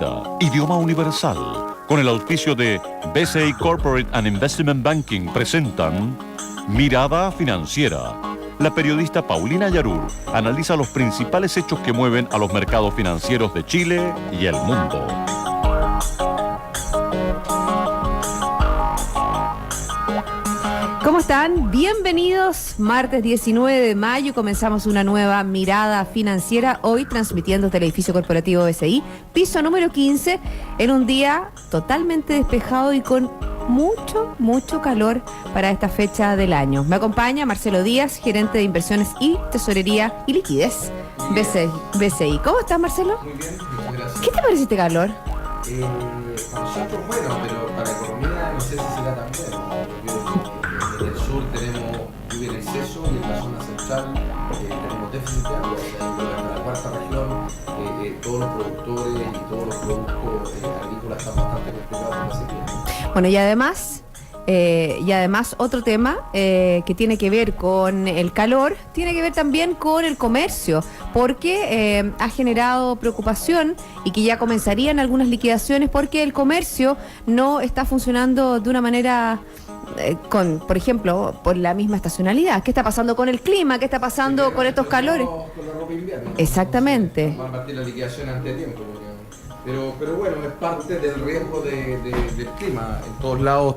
Clarita, idioma universal. Con el auspicio de BCI Corporate and Investment Banking presentan Mirada Financiera. La periodista Paulina Yarur analiza los principales hechos que mueven a los mercados financieros de Chile y el mundo. ¿Cómo están? Bienvenidos. Martes 19 de mayo comenzamos una nueva Mirada Financiera, hoy transmitiendo desde el edificio corporativo BCI, piso número 15, en un día totalmente despejado y con mucho calor para esta fecha del año. Me acompaña Marcelo Díaz, gerente de inversiones y tesorería y liquidez BCI. ¿Cómo estás, Marcelo? Muy bien, muchas gracias. ¿Qué te parece este calor? Para nosotros, bueno, pero para la economía no sé si será tan bueno. En el sur tenemos lluvia en exceso y en la zona central tenemos déficit de agua. O sea, en la cuarta región todos los productores y todos los productos agrícolas están bastante complicados por la sequía. Bueno, y además otro tema que tiene que ver con el calor, tiene que ver también con el comercio, porque ha generado preocupación y que ya comenzarían algunas liquidaciones porque el comercio no está funcionando de una manera por ejemplo, por la misma estacionalidad. ¿Qué está pasando con el clima? ¿Qué está pasando con estos calores? Con la ropa invierno. Exactamente. Entonces, van a partir la liquidación antes de tiempo. Pero bueno, es parte del riesgo del clima. En todos lados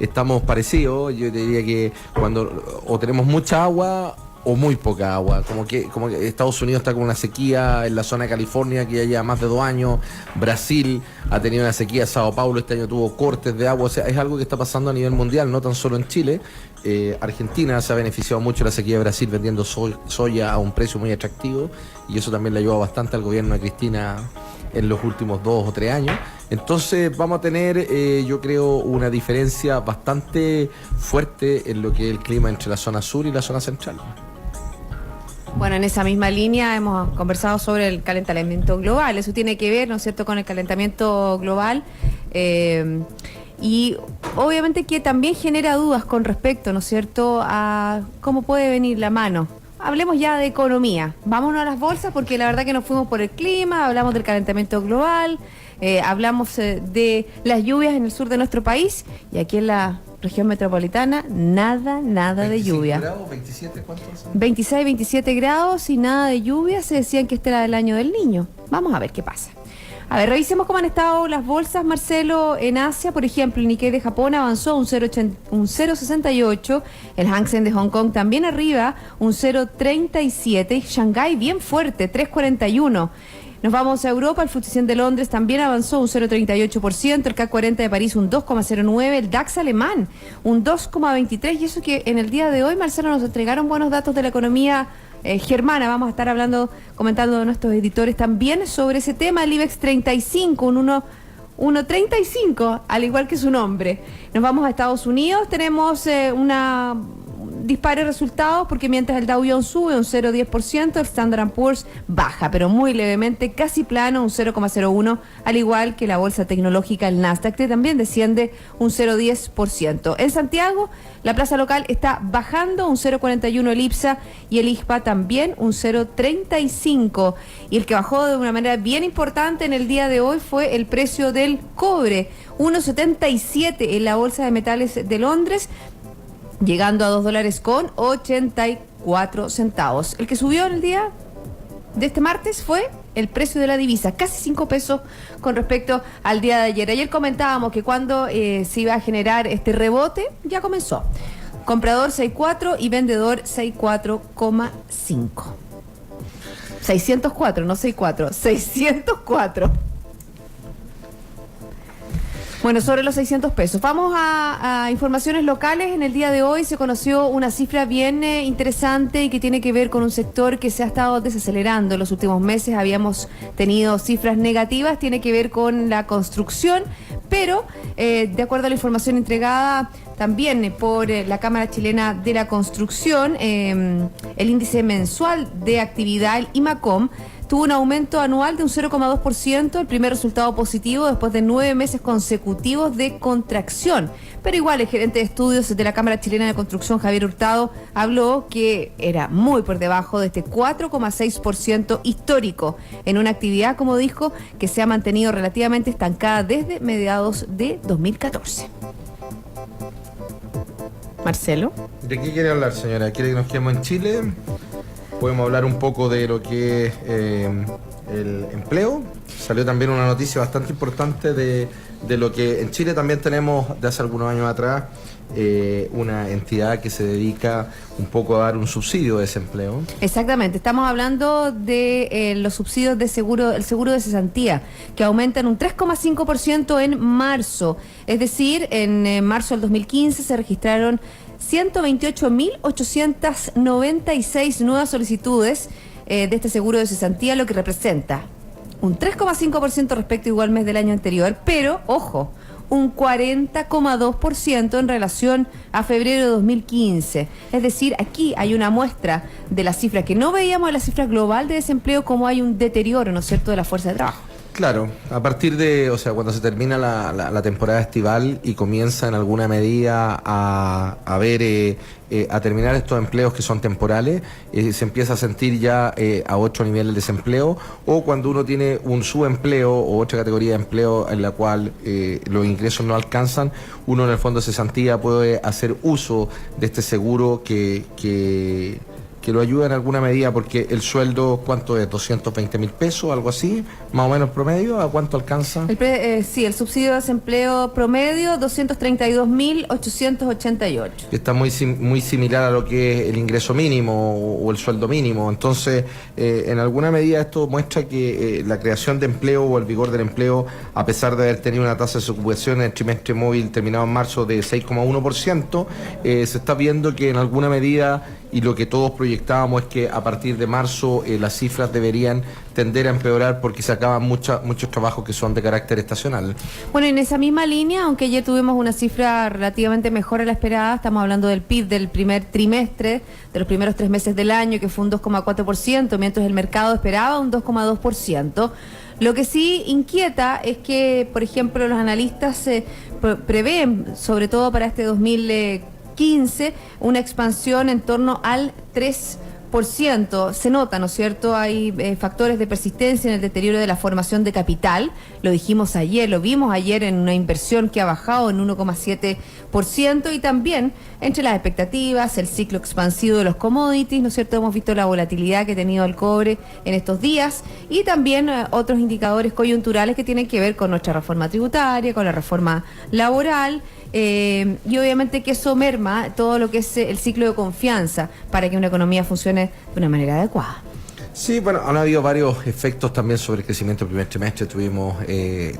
estamos parecidos. Yo te diría que cuando o tenemos mucha agua o muy poca agua, como que Estados Unidos está con una sequía en la zona de California que ya lleva más de 2 años, Brasil ha tenido una sequía, Sao Paulo este año tuvo cortes de agua, o sea, es algo que está pasando a nivel mundial, no tan solo en Chile. Argentina se ha beneficiado mucho de la sequía de Brasil vendiendo soya a un precio muy atractivo y eso también le ayudó bastante al gobierno de Cristina en los últimos 2 o 3 años. Entonces vamos a tener, yo creo, una diferencia bastante fuerte en lo que es el clima entre la zona sur y la zona central. Bueno, en esa misma línea hemos conversado sobre el calentamiento global. Eso tiene que ver, ¿no es cierto?, con el calentamiento global. Y obviamente que también genera dudas con respecto, ¿no es cierto?, a cómo puede venir la mano. Hablemos ya de economía. Vámonos a las bolsas porque la verdad que nos fuimos por el clima, hablamos del calentamiento global, hablamos de las lluvias en el sur de nuestro país y aquí en la región metropolitana nada de lluvia. grados, 27, ¿cuántos son? 26, 27 grados y nada de lluvia. Se decían que este era el año del niño. Vamos a ver qué pasa. A ver, revisemos cómo han estado las bolsas, Marcelo, en Asia. Por ejemplo, el Nikkei de Japón avanzó un 0,68, el Hang Seng de Hong Kong también arriba, un 0,37, y Shanghái bien fuerte, 3,41. Nos vamos a Europa, el FTSE 100 de Londres también avanzó un 0,38%, el CAC 40 de París un 2,09%, el DAX alemán un 2,23%, y eso que en el día de hoy, Marcelo, nos entregaron buenos datos de la economía germana. Vamos a estar comentando de nuestros editores también sobre ese tema. El IBEX 35, un 1,35, al igual que su nombre. Nos vamos a Estados Unidos, tenemos dispares resultados porque mientras el Dow Jones sube un 0,10%, el Standard & Poor's baja, pero muy levemente, casi plano, un 0,01%, al igual que la bolsa tecnológica, el Nasdaq, que también desciende un 0,10%. En Santiago, la plaza local está bajando un 0,41% el IPSA y el IJPA también un 0,35%. Y el que bajó de una manera bien importante en el día de hoy fue el precio del cobre, 1,77 en la bolsa de metales de Londres, llegando a $2,84. El que subió en el día de este martes fue el precio de la divisa, casi 5 pesos con respecto al día de ayer. Ayer comentábamos que cuando se iba a generar este rebote, ya comenzó. Comprador 6,4 y vendedor 6,4,5. 604, no 6,4, 604. Bueno, sobre los 600 pesos. Vamos a informaciones locales. En el día de hoy se conoció una cifra bien interesante y que tiene que ver con un sector que se ha estado desacelerando en los últimos meses. Habíamos tenido cifras negativas, tiene que ver con la construcción, pero de acuerdo a la información entregada también por la Cámara Chilena de la Construcción, el índice mensual de actividad, el IMACOM, tuvo un aumento anual de un 0,2%, el primer resultado positivo después de 9 meses consecutivos de contracción. Pero igual el gerente de estudios de la Cámara Chilena de Construcción, Javier Hurtado, habló que era muy por debajo de este 4,6% histórico en una actividad, como dijo, que se ha mantenido relativamente estancada desde mediados de 2014. Marcelo. ¿De qué quiere hablar, señora? ¿Quiere que nos quedemos en Chile? Podemos hablar un poco de lo que es el empleo. Salió también una noticia bastante importante de lo que en Chile también tenemos de hace algunos años atrás, una entidad que se dedica un poco a dar un subsidio de desempleo. Exactamente, estamos hablando de los subsidios de seguro, el seguro de cesantía, que aumentan un 3,5% en marzo. Es decir, en marzo del 2015 se registraron 128.896 nuevas solicitudes de este seguro de cesantía, lo que representa un 3,5% respecto igual mes del año anterior, pero, ojo, un 40,2% en relación a febrero de 2015. Es decir, aquí hay una muestra de la cifra que no veíamos, de la cifra global de desempleo, como hay un deterioro, ¿no es cierto?, de la fuerza de trabajo. Claro, a partir de, o sea, cuando se termina la temporada estival y comienza en alguna medida a ver, a terminar estos empleos que son temporales, se empieza a sentir ya a 8 niveles de desempleo, o cuando uno tiene un subempleo o otra categoría de empleo en la cual los ingresos no alcanzan, uno en el fondo de cesantía puede hacer uso de este seguro que lo ayuda en alguna medida, porque el sueldo, ¿cuánto es? 220.000 pesos, algo así, más o menos promedio. ¿A cuánto alcanza? Sí, el subsidio de desempleo promedio, 232.888. Está muy similar a lo que es el ingreso mínimo o el sueldo mínimo. Entonces, en alguna medida esto muestra que la creación de empleo o el vigor del empleo, a pesar de haber tenido una tasa de desocupación en el trimestre móvil terminado en marzo de 6,1%, se está viendo que en alguna medida, y lo que todos proyectábamos es que a partir de marzo las cifras deberían tender a empeorar, porque se acaban muchos trabajos que son de carácter estacional. Bueno, en esa misma línea, aunque ayer tuvimos una cifra relativamente mejor a la esperada, estamos hablando del PIB del primer trimestre, de los primeros 3 meses del año, que fue un 2,4%, mientras el mercado esperaba un 2,2%. Lo que sí inquieta es que, por ejemplo, los analistas prevén, sobre todo para este 2015, una expansión en torno al 3%. Se nota, ¿no es cierto? Hay factores de persistencia en el deterioro de la formación de capital. Lo dijimos ayer, lo vimos ayer en una inversión que ha bajado en 1,7%, y también entre las expectativas, el ciclo expansivo de los commodities, ¿no es cierto? Hemos visto la volatilidad que ha tenido el cobre en estos días, y también otros indicadores coyunturales que tienen que ver con nuestra reforma tributaria, con la reforma laboral. Y obviamente que eso merma todo lo que es el ciclo de confianza para que una economía funcione de una manera adecuada. Sí, bueno, han habido varios efectos también sobre el crecimiento del primer trimestre. Tuvimos,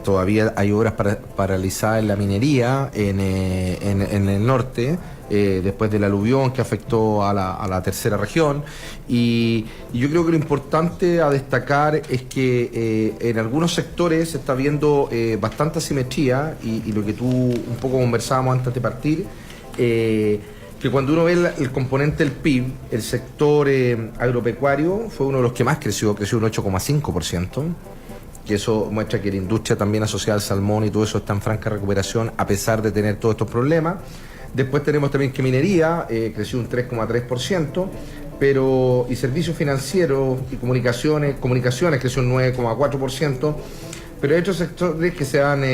todavía hay obras paralizadas en la minería en el norte, después del aluvión que afectó a la tercera región. Y yo creo que lo importante a destacar es que en algunos sectores se está viendo bastante asimetría, y lo que tú un poco conversábamos antes de partir, que cuando uno ve el componente del PIB, el sector agropecuario fue uno de los que más creció un 8,5%, que eso muestra que la industria también asociada al salmón y todo eso está en franca recuperación a pesar de tener todos estos problemas. Después tenemos también que minería creció un 3,3%, y servicios financieros y comunicaciones creció un 9,4%, pero hay otros sectores que se han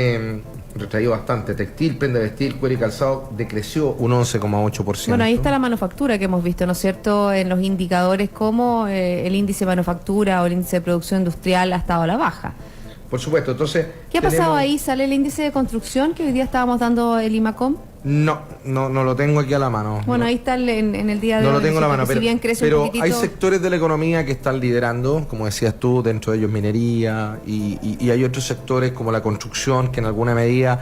retraído bastante. Textil, prenda de vestir, cuero y calzado decreció un 11,8%. Bueno, ahí está la manufactura que hemos visto, ¿no es cierto?, en los indicadores, como el índice de manufactura o el índice de producción industrial ha estado a la baja. Por supuesto, entonces... ¿Qué ha pasado ahí? ¿Sale el índice de construcción que hoy día estábamos dando el IMACOM? No lo tengo aquí a la mano. Bueno, no. ahí está en el día de hoy. No lo tengo a la mano, pero, si bien crece pero un poquitito... hay sectores de la economía que están liderando, como decías tú, dentro de ellos minería, y hay otros sectores como la construcción que en alguna medida,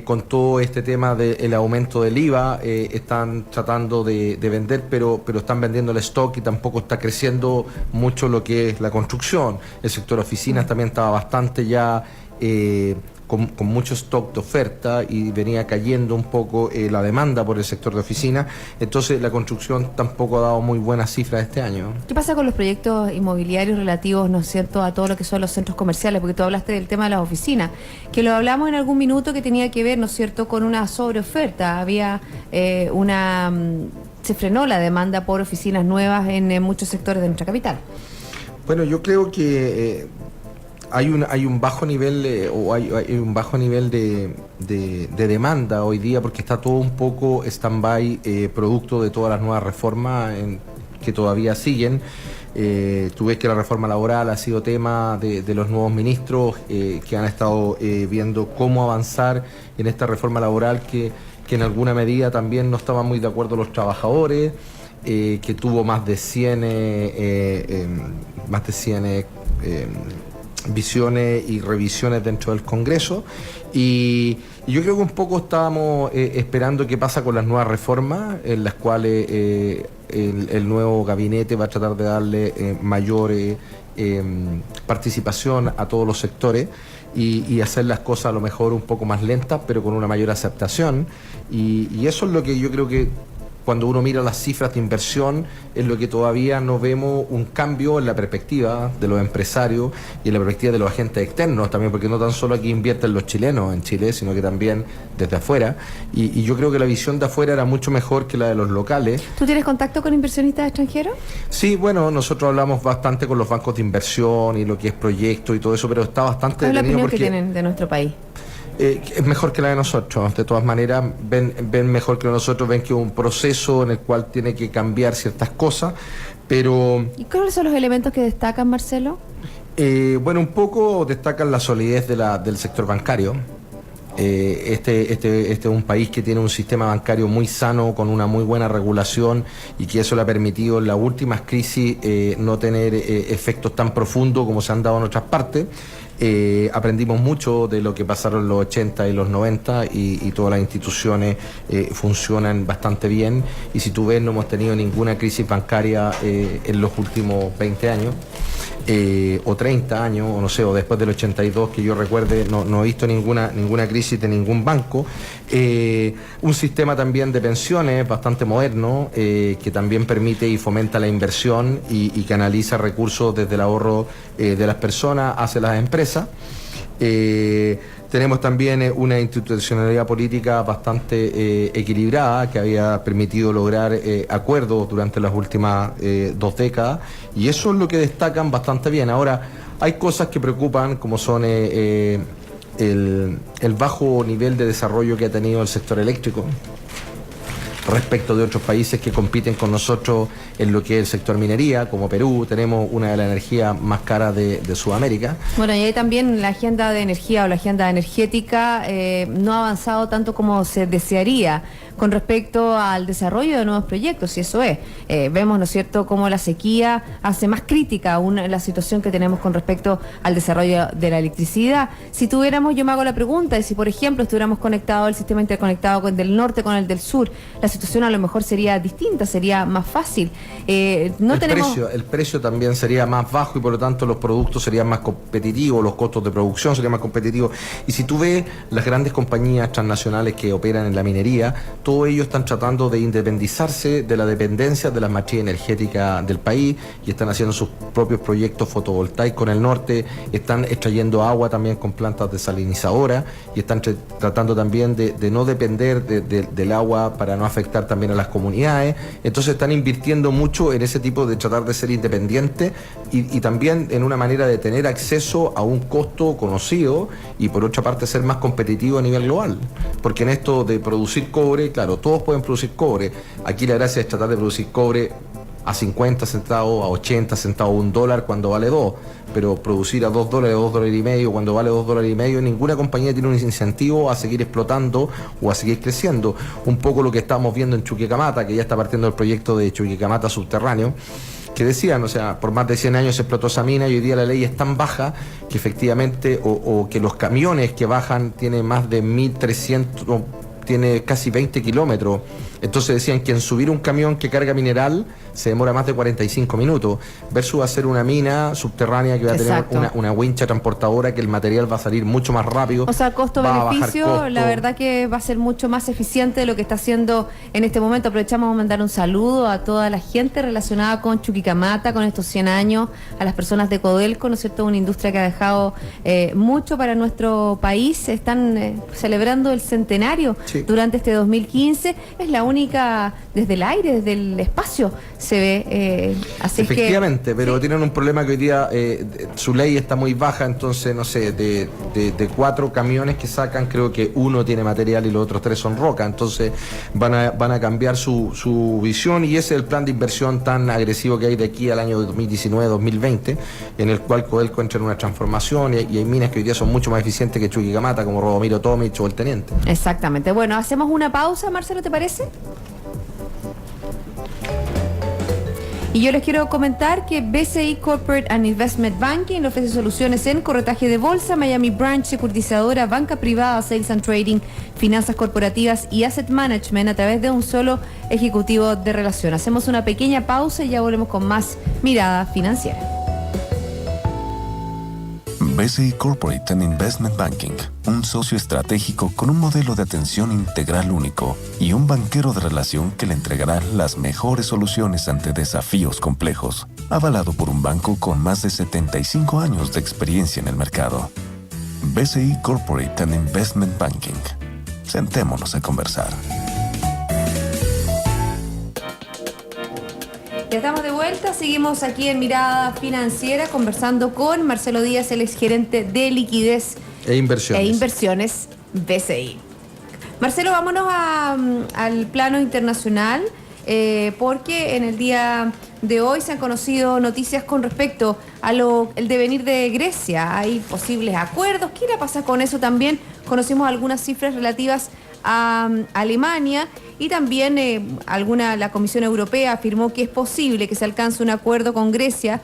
con todo este tema del aumento del IVA, están tratando de vender, pero están vendiendo el stock, y tampoco está creciendo mucho lo que es la construcción. El sector oficinas también estaba bastante ya con mucho stock de oferta y venía cayendo un poco la demanda por el sector de oficina. Entonces la construcción tampoco ha dado muy buenas cifras este año. ¿Qué pasa con los proyectos inmobiliarios relativos, ¿no es cierto?, a todo lo que son los centros comerciales? Porque tú hablaste del tema de las oficinas, que lo hablamos en algún minuto, que tenía que ver, ¿no es cierto?, con una sobreoferta. Había se frenó la demanda por oficinas nuevas en muchos sectores de nuestra capital. Bueno, yo creo que hay un bajo nivel hay un bajo nivel de demanda hoy día, porque está todo un poco stand-by, producto de todas las nuevas reformas que todavía siguen. Tú ves que la reforma laboral ha sido tema de los nuevos ministros que han estado viendo cómo avanzar en esta reforma laboral que en alguna medida también no estaban muy de acuerdo los trabajadores, que tuvo más de 100 visiones y revisiones dentro del Congreso, y yo creo que un poco estábamos esperando qué pasa con las nuevas reformas, en las cuales el nuevo gabinete va a tratar de darle mayor participación a todos los sectores y hacer las cosas a lo mejor un poco más lentas, pero con una mayor aceptación, y eso es lo que yo creo que cuando uno mira las cifras de inversión, es lo que todavía no vemos un cambio en la perspectiva de los empresarios y en la perspectiva de los agentes externos también, porque no tan solo aquí invierten los chilenos en Chile, sino que también desde afuera, y yo creo que la visión de afuera era mucho mejor que la de los locales. ¿Tú tienes contacto con inversionistas extranjeros? Sí, bueno, nosotros hablamos bastante con los bancos de inversión y lo que es proyecto y todo eso, pero está bastante ¿Cuál es la detenido opinión porque que tienen de nuestro país? Es mejor que la de nosotros. De todas maneras, ven mejor que nosotros, ven que es un proceso en el cual tiene que cambiar ciertas cosas, pero... ¿Y cuáles son los elementos que destacan, Marcelo? Bueno, un poco destacan la solidez del sector bancario. Este es un país que tiene un sistema bancario muy sano, con una muy buena regulación, y que eso le ha permitido en las últimas crisis no tener efectos tan profundos como se han dado en otras partes. Aprendimos mucho de lo que pasaron en los 80 y los 90 y todas las instituciones funcionan bastante bien, y si tú ves no hemos tenido ninguna crisis bancaria en los últimos 20 años o 30 años, o no sé, o después del 82 que yo recuerde, no he visto ninguna crisis de ningún banco. Un sistema también de pensiones bastante moderno, que también permite y fomenta la inversión y canaliza recursos desde el ahorro de las personas hacia las empresas. Tenemos también una institucionalidad política bastante equilibrada, que había permitido lograr acuerdos durante las últimas 2 décadas, y eso es lo que destacan bastante bien. Ahora, hay cosas que preocupan, como son el bajo nivel de desarrollo que ha tenido el sector eléctrico respecto de otros países que compiten con nosotros en lo que es el sector minería, como Perú. Tenemos una de las energías más caras de Sudamérica. Bueno, y ahí también la agenda de energía o la agenda energética no ha avanzado tanto como se desearía con respecto al desarrollo de nuevos proyectos, y eso es. Vemos, ¿no es cierto?, cómo la sequía hace más crítica aún la situación que tenemos con respecto al desarrollo de la electricidad. Si tuviéramos, yo me hago la pregunta, de si por ejemplo estuviéramos conectados, el sistema interconectado del norte con el del sur, la situación a lo mejor sería distinta, sería más fácil. El precio también sería más bajo, y por lo tanto los productos serían más competitivos, los costos de producción serían más competitivos. Y si tú ves las grandes compañías transnacionales que operan en la minería, todos ellos están tratando de independizarse de la dependencia de la matriz energética del país, y están haciendo sus propios proyectos fotovoltaicos en el norte, están extrayendo agua también con plantas desalinizadoras, y están tratando también de no depender del agua para no afectar también a las comunidades. Entonces están invirtiendo mucho en ese tipo de tratar de ser independiente, y también en una manera de tener acceso a un costo conocido, y por otra parte ser más competitivo a nivel global, porque en esto de producir cobre, claro, todos pueden producir cobre. Aquí la gracia es tratar de producir cobre a 50 centavos, a 80 centavos, $1 cuando vale 2, pero producir a $2, $2.50 cuando vale $2.50, ninguna compañía tiene un incentivo a seguir explotando o a seguir creciendo. Un poco lo que estamos viendo en Chuquicamata, que ya está partiendo el proyecto de Chuquicamata subterráneo, que decían, o sea, por más de 100 años se explotó esa mina, y hoy día la ley es tan baja que efectivamente, o que los camiones que bajan tienen más de 1.300, tiene casi 20 kilómetros Entonces decían que en subir un camión que carga mineral se demora más de 45 minutos, versus hacer una mina subterránea que va a tener una wincha transportadora, que el material va a salir mucho más rápido. O sea, costo-beneficio, la verdad que va a ser mucho más eficiente de lo que está haciendo en este momento. Aprovechamos a mandar un saludo a toda la gente relacionada con Chuquicamata, con estos 100 años, a las personas de Codelco, ¿no es cierto? Una industria que ha dejado mucho para nuestro país. Están celebrando el centenario durante este 2015. Es la única desde el aire, desde el espacio se ve. Así efectivamente, que, pero tienen un problema que hoy día su ley está muy baja, entonces, no sé, de 4 camiones que sacan, creo que 1 tiene material y los otros 3 son roca, entonces van a cambiar su visión, y ese es el plan de inversión tan agresivo que hay de aquí al año 2019-2020, en el cual Codelco entra en una transformación, y hay minas que hoy día son mucho más eficientes que Chuquicamata, como Rodomiro Tomic o el Teniente. Exactamente. Bueno, hacemos una pausa, Marcelo, ¿te parece? Y yo les quiero comentar que BCI Corporate and Investment Banking ofrece soluciones en corretaje de bolsa, Miami Branch, securitizadora, banca privada, sales and trading, finanzas corporativas y asset management a través de un solo ejecutivo de relación. Hacemos una pequeña pausa y ya volvemos con más Mirada Financiera. BCI Corporate and Investment Banking, un socio estratégico con un modelo de atención integral único y un banquero de relación que le entregará las mejores soluciones ante desafíos complejos, avalado por un banco con más de 75 años de experiencia en el mercado. BCI Corporate and Investment Banking. Sentémonos a conversar. Ya estamos de vuelta, seguimos aquí en Mirada Financiera conversando con Marcelo Díaz, el exgerente de liquidez e inversiones BCI. Marcelo, vámonos al plano internacional, porque en el día de hoy se han conocido noticias con respecto a el devenir de Grecia. Hay posibles acuerdos. ¿Qué irá a pasar con eso también? Conocimos algunas cifras relativas a Alemania, y también la Comisión Europea afirmó que es posible que se alcance un acuerdo con Grecia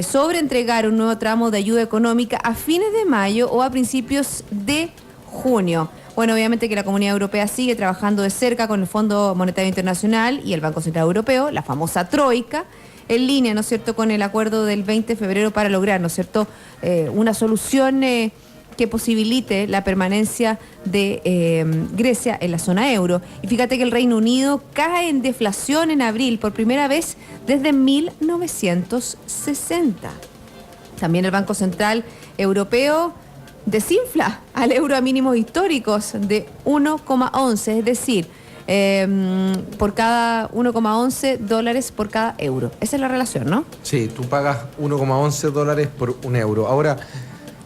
sobre entregar un nuevo tramo de ayuda económica a fines de mayo o a principios de junio. Bueno, obviamente que la Comunidad Europea sigue trabajando de cerca con el Fondo Monetario Internacional y el Banco Central Europeo, la famosa Troika, en línea, ¿no es cierto?, con el acuerdo del 20 de febrero para lograr, ¿no es cierto?, una solución que posibilite la permanencia de Grecia en la zona euro. Y fíjate que el Reino Unido cae en deflación en abril por primera vez desde 1960. También el Banco Central Europeo desinfla al euro a mínimos históricos de 1,11, es decir, por cada 1,11 dólares por cada euro. Esa es la relación, ¿no? Sí, tú pagas 1,11 dólares por un euro. Ahora,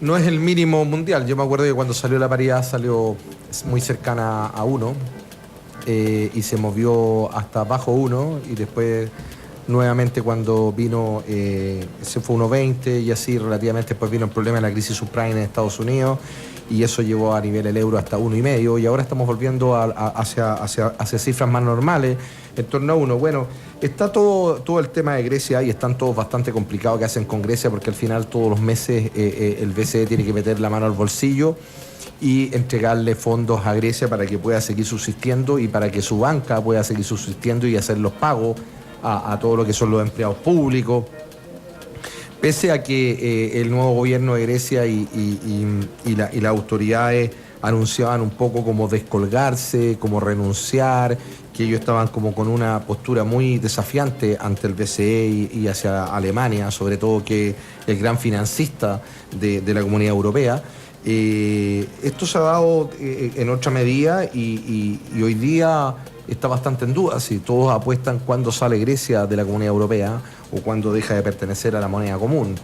no es el mínimo mundial. Yo me acuerdo que cuando salió la paridad salió muy cercana a 1 y se movió hasta bajo 1, y después nuevamente cuando vino se fue 1,20 y así relativamente. Después vino el problema de la crisis subprime en Estados Unidos y eso llevó a nivel el euro hasta 1,5, y ahora estamos volviendo hacia cifras más normales, en torno a 1. Bueno, está todo el tema de Grecia y están todos bastante complicados que hacen con Grecia, porque al final todos los meses el BCE tiene que meter la mano al bolsillo y entregarle fondos a Grecia para que pueda seguir subsistiendo y para que su banca pueda seguir subsistiendo y hacer los pagos a todo lo que son los empleados públicos. Pese a que el nuevo gobierno de Grecia y las autoridades anunciaban un poco como descolgarse, como renunciar, que ellos estaban como con una postura muy desafiante ante el BCE y hacia Alemania, sobre todo que el gran financista de la Comunidad Europea. Esto se ha dado en otra medida y hoy día está bastante en duda si todos apuestan cuándo sale Grecia de la Comunidad Europea o cuándo deja de pertenecer a la moneda común.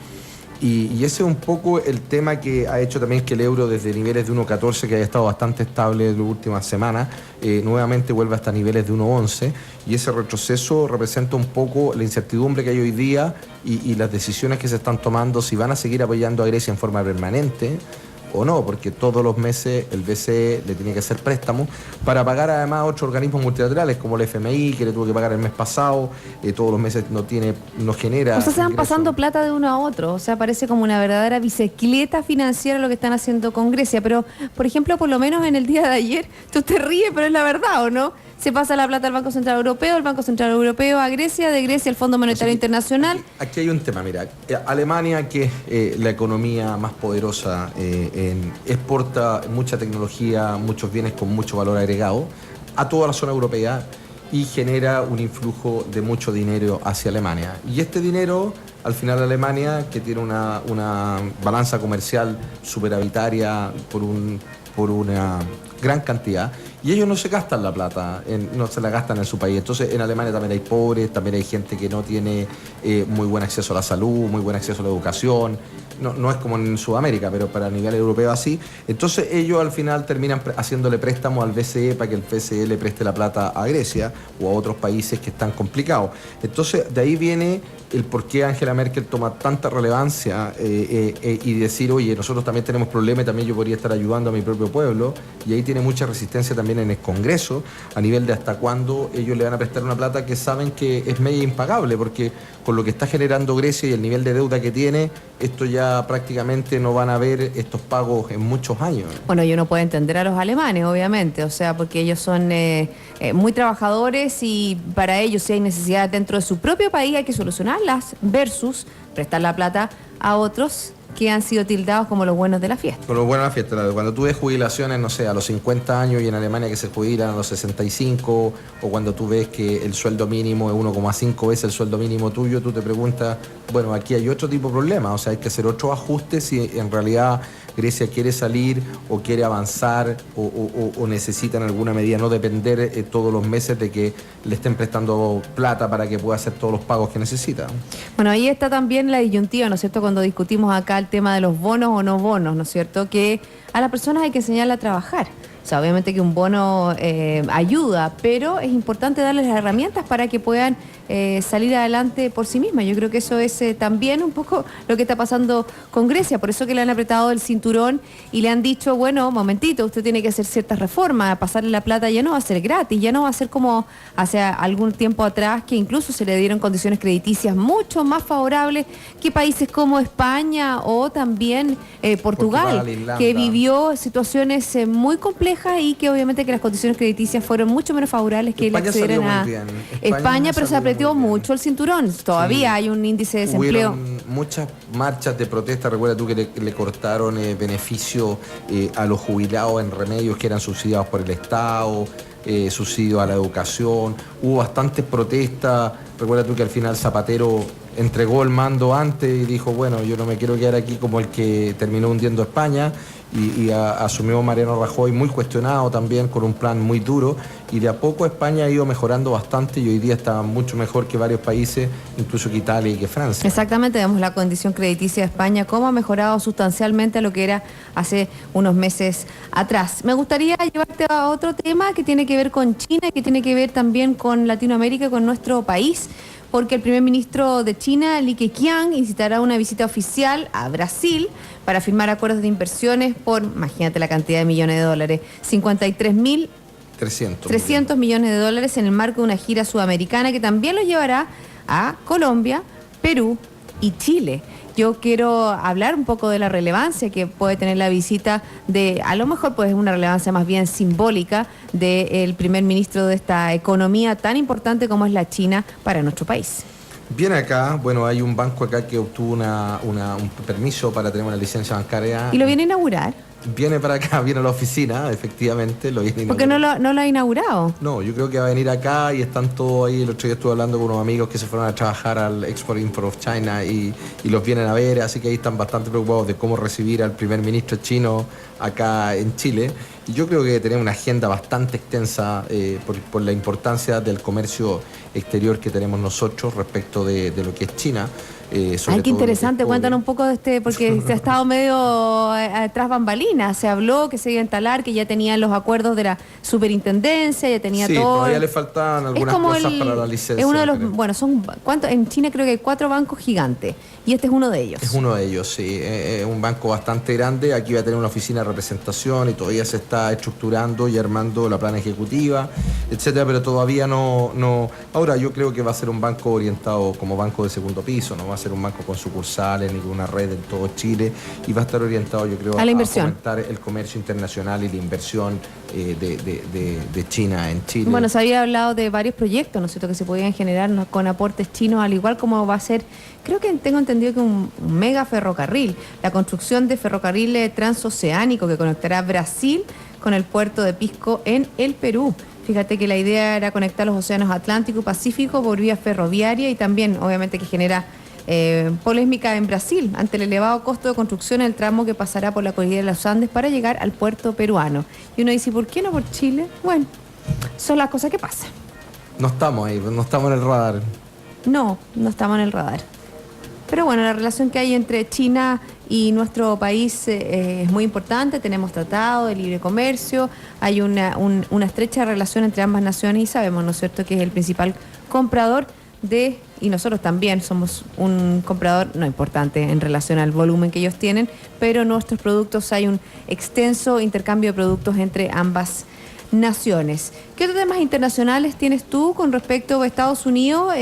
Y ese es un poco el tema que ha hecho también que el euro, desde niveles de 1,14, que haya estado bastante estable en las últimas semanas, nuevamente vuelve hasta niveles de 1,11, y ese retroceso representa un poco la incertidumbre que hay hoy día y las decisiones que se están tomando, si van a seguir apoyando a Grecia en forma permanente o no, porque todos los meses el BCE le tiene que hacer préstamos para pagar además a otros organismos multilaterales como el FMI, que le tuvo que pagar el mes pasado, todos los meses no genera. O sea, se van pasando plata de uno a otro, o sea, parece como una verdadera bicicleta financiera lo que están haciendo con Grecia, pero, por ejemplo, por lo menos en el día de ayer, tú te ríes, pero es la verdad, ¿o no? se pasa la plata al Banco Central Europeo, el Banco Central Europeo a Grecia, de Grecia al Fondo Monetario Internacional. Aquí hay un tema, mira, Alemania, que es la economía más poderosa, exporta mucha tecnología, muchos bienes con mucho valor agregado a toda la zona europea y genera un influjo de mucho dinero hacia Alemania. Y este dinero, al final Alemania, que tiene una balanza comercial superavitaria por una gran cantidad, y ellos no se gastan la plata, no se la gastan en su país. Entonces en Alemania también hay pobres, también hay gente que no tiene muy buen acceso a la salud, muy buen acceso a la educación. No es como en Sudamérica, pero para nivel europeo así. Entonces ellos al final terminan haciéndole préstamos al BCE para que el BCE le preste la plata a Grecia o a otros países que están complicados. Entonces de ahí viene el por qué Angela Merkel toma tanta relevancia y decir, oye, nosotros también tenemos problemas y también yo podría estar ayudando a mi propio pueblo. Y ahí tiene mucha resistencia también en el Congreso, a nivel de hasta cuándo ellos le van a prestar una plata que saben que es media impagable, porque con lo que está generando Grecia y el nivel de deuda que tiene, esto ya prácticamente no van a ver estos pagos en muchos años. Bueno, yo no puedo entender a los alemanes, obviamente, o sea, porque ellos son muy trabajadores y para ellos si hay necesidad dentro de su propio país hay que solucionarlas versus prestar la plata a otros que han sido tildados como los buenos de la fiesta. Con los buenos de la fiesta, cuando tú ves jubilaciones, no sé, a los 50 años y en Alemania que se jubilan a los 65, o cuando tú ves que el sueldo mínimo es 1,5 veces el sueldo mínimo tuyo, tú te preguntas, bueno, aquí hay otro tipo de problema, o sea, hay que hacer otros ajustes si en realidad Grecia quiere salir o quiere avanzar o necesita en alguna medida no depender todos los meses de que le estén prestando plata para que pueda hacer todos los pagos que necesita. Bueno, ahí está también la disyuntiva, ¿no es cierto?, cuando discutimos acá el tema de los bonos o no bonos, ¿no es cierto?, que a las personas hay que enseñarle a trabajar. O sea, obviamente que un bono ayuda, pero es importante darles las herramientas para que puedan salir adelante por sí mismas. Yo creo que eso es también un poco lo que está pasando con Grecia. Por eso que le han apretado el cinturón y le han dicho, bueno, momentito, usted tiene que hacer ciertas reformas, pasarle la plata ya no va a ser gratis, ya no va a ser como hace algún tiempo atrás, que incluso se le dieron condiciones crediticias mucho más favorables que países como España o también Portugal, Irlanda, que vivió situaciones muy complejas y que obviamente que las condiciones crediticias fueron mucho menos favorables que España le accedieran salió a muy bien. España, pero se apretó mucho el cinturón. Todavía hay un índice de desempleo. Hubieron muchas marchas de protesta. Recuerda tú que le cortaron beneficio a los jubilados en remedios que eran subsidiados por el Estado, subsidio a la educación. Hubo bastantes protestas. Recuerda tú que al final Zapatero entregó el mando antes y dijo, bueno, yo no me quiero quedar aquí como el que terminó hundiendo España. Y asumió Mariano Rajoy muy cuestionado también, con un plan muy duro, y de a poco España ha ido mejorando bastante y hoy día está mucho mejor que varios países, incluso que Italia y que Francia. Exactamente, vemos la condición crediticia de España, cómo ha mejorado sustancialmente a lo que era hace unos meses atrás. Me gustaría llevarte a otro tema que tiene que ver con China, que tiene que ver también con Latinoamérica, con nuestro país, porque el primer ministro de China, Li Keqiang, incitará una visita oficial a Brasil para firmar acuerdos de inversiones por, imagínate la cantidad de millones de dólares, 53.300 millones de dólares en el marco de una gira sudamericana que también lo llevará a Colombia, Perú y Chile. Yo quiero hablar un poco de la relevancia que puede tener la visita de, a lo mejor pues una relevancia más bien simbólica del primer ministro de esta economía tan importante como es la China para nuestro país. Viene acá, bueno, hay un banco acá que obtuvo un permiso para tener una licencia bancaria. ¿Y lo viene a inaugurar? Viene para acá, viene a la oficina, efectivamente, lo viene a ¿Por qué no lo ha inaugurado? No, yo creo que va a venir acá y están todos ahí. El otro día estuve hablando con unos amigos que se fueron a trabajar al Export-Import of China y los vienen a ver, así que ahí están bastante preocupados de cómo recibir al primer ministro chino acá en Chile. Y yo creo que tenemos una agenda bastante extensa por la importancia del comercio exterior que tenemos nosotros respecto de lo que es China. Ay, qué interesante, cuéntanos un poco de porque se ha estado medio tras bambalinas, se habló que se iba a instalar, que ya tenían los acuerdos de la superintendencia, ya tenía todo. Sí, todavía le faltaban algunas cosas para la licencia. Es uno de los, bueno, ¿cuántos? En China creo que hay 4 bancos gigantes y este es uno de ellos. Es uno de ellos, sí, es un banco bastante grande, aquí va a tener una oficina de representación y todavía se está estructurando y armando la plana ejecutiva, etcétera, pero todavía no. Ahora yo creo que va a ser un banco orientado como banco de segundo piso, no va a ser un banco con sucursales ni con una red en todo Chile, y va a estar orientado, yo creo, a la inversión, a fomentar el comercio internacional y la inversión de China en Chile. Bueno, se había hablado de varios proyectos, ¿no es cierto?, que se podían generar, ¿no?, con aportes chinos, al igual como va a ser, creo que tengo entendido que un mega ferrocarril, la construcción de ferrocarril transoceánico que conectará Brasil con el puerto de Pisco en el Perú. Fíjate que la idea era conectar los océanos Atlántico y Pacífico por vía ferroviaria, y también, obviamente, que genera polémica en Brasil ante el elevado costo de construcción del tramo que pasará por la cordillera de los Andes para llegar al puerto peruano. Y uno dice, ¿por qué no por Chile? Bueno, son las cosas que pasan. No estamos ahí, no estamos en el radar. No estamos en el radar. Pero bueno, la relación que hay entre China y nuestro país es muy importante. Tenemos tratado de libre comercio, hay una estrecha relación entre ambas naciones, y sabemos, ¿no es cierto?, que es el principal comprador y nosotros también somos un comprador no importante en relación al volumen que ellos tienen, pero nuestros productos, hay un extenso intercambio de productos entre ambas naciones. ¿Qué otros temas internacionales tienes tú con respecto a Estados Unidos?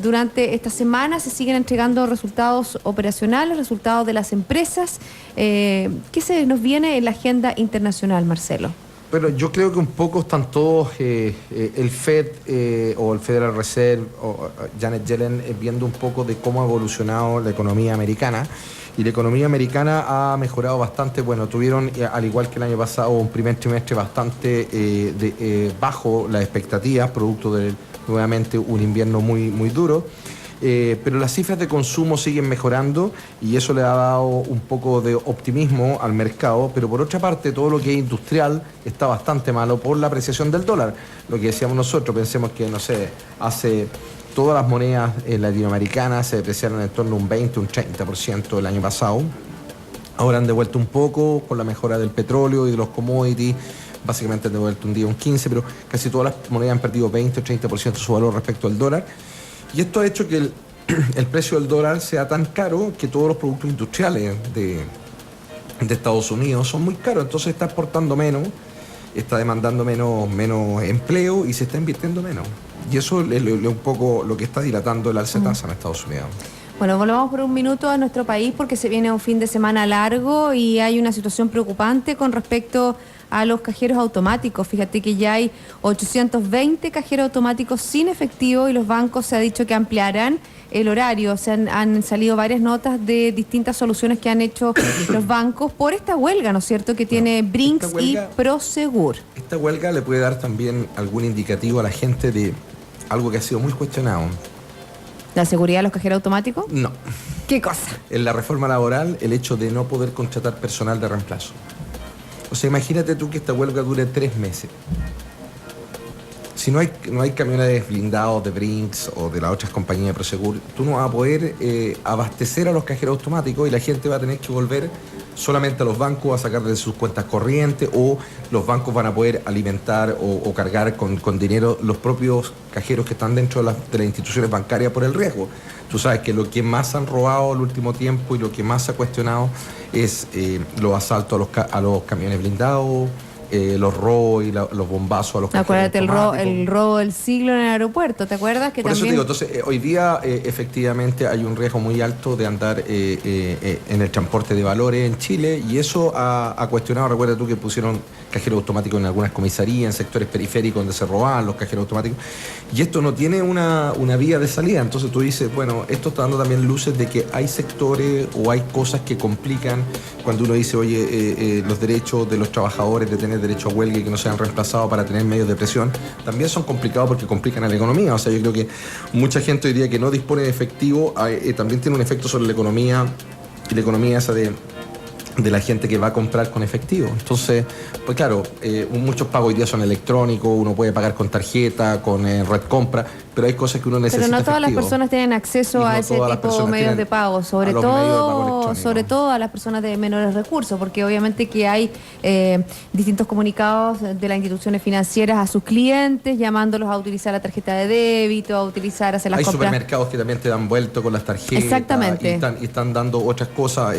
Durante esta semana se siguen entregando resultados operacionales, resultados de las empresas. ¿Qué se nos viene en la agenda internacional, Marcelo? Bueno, yo creo que un poco están todos, el Fed o el Federal Reserve o Janet Yellen, viendo un poco de cómo ha evolucionado la economía americana. Y la economía americana ha mejorado bastante. Bueno, tuvieron, al igual que el año pasado, un primer trimestre bastante bajo las expectativas, producto de nuevamente un invierno muy duro. Pero las cifras de consumo siguen mejorando, y eso le ha dado un poco de optimismo al mercado. Pero por otra parte, todo lo que es industrial está bastante malo por la apreciación del dólar. Lo que decíamos nosotros, pensemos que, no sé, hace todas las monedas latinoamericanas se depreciaron en torno a un 20, un 30% el año pasado. Ahora han devuelto un poco con la mejora del petróleo y de los commodities. Básicamente han devuelto un día un 15%, pero casi todas las monedas han perdido 20 o 30% su valor respecto al dólar. Y esto ha hecho que el precio del dólar sea tan caro que todos los productos industriales de Estados Unidos son muy caros. Entonces está exportando menos, está demandando menos empleo y se está invirtiendo menos. Y eso es un poco lo que está dilatando el alza de tasa en Estados Unidos. Bueno, volvamos por un minuto a nuestro país porque se viene un fin de semana largo y hay una situación preocupante con respecto a los cajeros automáticos. Fíjate que ya hay 820 cajeros automáticos sin efectivo, y los bancos se ha dicho que ampliarán el horario. O sea, han salido varias notas de distintas soluciones que han hecho los bancos por esta huelga, ¿no es cierto?, que tiene Brinks y Prosegur. Esta huelga le puede dar también algún indicativo a la gente de algo que ha sido muy cuestionado. ¿La seguridad de los cajeros automáticos? No. ¿Qué cosa? En la reforma laboral, el hecho de no poder contratar personal de reemplazo. O sea, imagínate tú que esta huelga dure 3 meses. Si no hay camiones blindados de Brinks o de las otras compañías de Prosegur, tú no vas a poder abastecer a los cajeros automáticos, y la gente va a tener que volver solamente a los bancos a sacar de sus cuentas corrientes, o los bancos van a poder alimentar o cargar con dinero los propios cajeros que están dentro de las instituciones bancarias por el riesgo. Tú sabes que lo que más han robado el último tiempo y lo que más se ha cuestionado es los asaltos a los camiones blindados, los robos y los bombazos a los cajeros. Acuérdate el robo del siglo en el aeropuerto, ¿te acuerdas? Que por también... eso te digo, entonces hoy día efectivamente hay un riesgo muy alto de andar en el transporte de valores en Chile, y eso ha cuestionado. Recuerda tú que pusieron cajeros automáticos en algunas comisarías, en sectores periféricos donde se robaban los cajeros automáticos, y esto no tiene una vía de salida. Entonces tú dices, bueno, esto está dando también luces de que hay sectores o hay cosas que complican cuando uno dice, oye, los derechos de los trabajadores de tener derecho a huelga y que no sean reemplazados para tener medios de presión, también son complicados porque complican a la economía. O sea, yo creo que mucha gente hoy día que no dispone de efectivo también tiene un efecto sobre la economía, y la economía esa de la gente que va a comprar con efectivo. Entonces, pues claro, muchos pagos hoy día son electrónicos, uno puede pagar con tarjeta, con red compra, pero hay cosas que uno necesita. Pero no todas las efectivo. personas tienen Y acceso no a ese todas las tipo de personas medios tienen de pago, sobre a los medios de pago todo, electrónico. a las personas de menores recursos, porque obviamente que hay distintos comunicados de las instituciones financieras a sus clientes, llamándolos a utilizar la tarjeta de débito, a utilizar, hacer las Hay compras. supermercados que también te dan vuelto con las tarjetas. Exactamente. Y están dando otras cosas.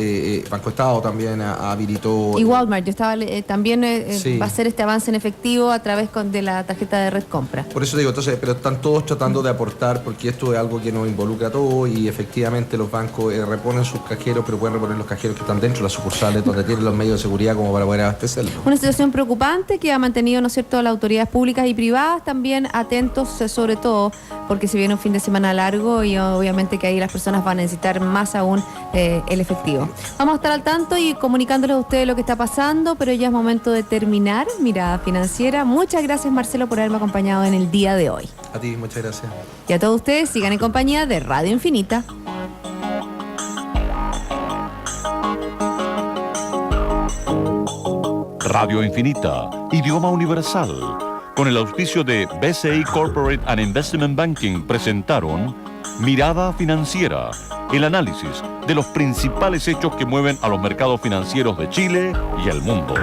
Banco Estado también habilitó. Y Walmart, yo estaba también Sí. va a hacer este avance en efectivo a través de la tarjeta de Red Compra. Por eso digo, entonces, pero están todos tratando de aportar, porque esto es algo que nos involucra a todos y efectivamente los bancos reponen sus cajeros, pero pueden reponer los cajeros que están dentro de las sucursales donde tienen los medios de seguridad como para poder abastecerlos. Una situación preocupante que ha mantenido, ¿no es cierto?, las autoridades públicas y privadas también atentos, sobre todo porque se viene un fin de semana largo y obviamente que ahí las personas van a necesitar más aún el efectivo. Vamos a estar al tanto y comunicándoles a ustedes lo que está pasando, pero ya es momento de terminar Mirada Financiera. Muchas gracias, Marcelo, por haberme acompañado en el día de hoy. A ti, muchas gracias. Y a todos ustedes, sigan en compañía de Radio Infinita. Radio Infinita, idioma universal. Con el auspicio de BCI Corporate and Investment Banking presentaron Mirada Financiera, el análisis de los principales hechos que mueven a los mercados financieros de Chile y el mundo.